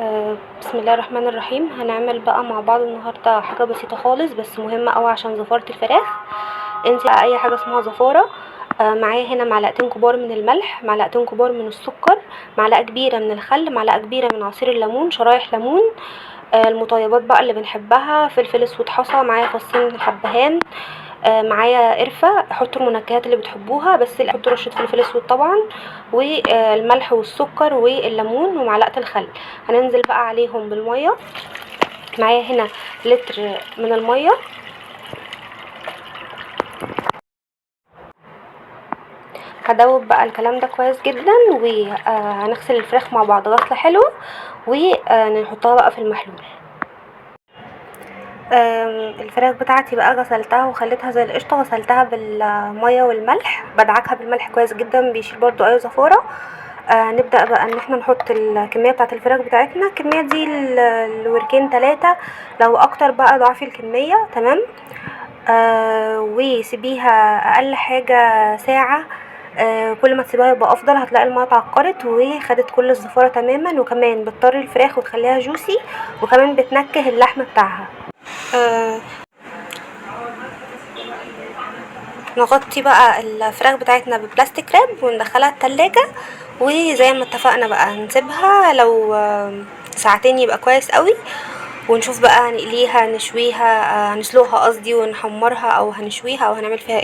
بسم الله الرحمن الرحيم. هنعمل بقى مع بعض النهارده حاجه بسيطه خالص بس مهمه قوي عشان زفاره الفراخ. انسي بقى اي حاجه اسمها زفاره. معايا هنا معلقتين كبار من الملح، معلقتين كبار من السكر، معلقه كبيره من الخل، معلقه كبيره من عصير الليمون، شرايح ليمون. المطيبات بقى اللي بنحبها: فلفل اسود حصى، معايا فصين حبهان، معايا قرفه. حطوا المنكهات اللي بتحبوها، بس اللي حطوا رشه فلفل اسود طبعا، والملح والسكر والليمون ومعلقه الخل. هننزل بقى عليهم بالميه. معايا هنا لتر من الميه. هدوب بقى الكلام ده كويس جدا، وهنغسل الفراخ مع بعض غسله حلوه، ونحطها بقى في المحلول. الفراخ بتاعتي بقى غسلتها وخليتها زي القشطه، غسلتها بالميه والملح، بدعكها بالملح كويس جدا بيشيل برضو اي زفاره. نبدا بقى ان احنا نحط الكميه بتاعه الفراخ بتاعتنا. الكميه دي الوركين 3، لو اكتر بقى ضعفي الكميه. تمام. وسيبيها اقل حاجه ساعه. كل ما تسيبها يبقى افضل، هتلاقي الميه اتعقرت وخدت كل الزفاره تماما، وكمان بتطري الفراخ وتخليها جوسي، وكمان بتنكه اللحم بتاعها. آه نغطي بقى الفراخ بتاعتنا ببلاستيك راب وندخلها التلاجة، وزي ما اتفقنا بقى نسيبها لو ساعتين يبقى كويس قوي. ونشوف بقى هنقليها نشويها، نسلقها قصدي، ونحمرها او هنشويها او هنعمل فيها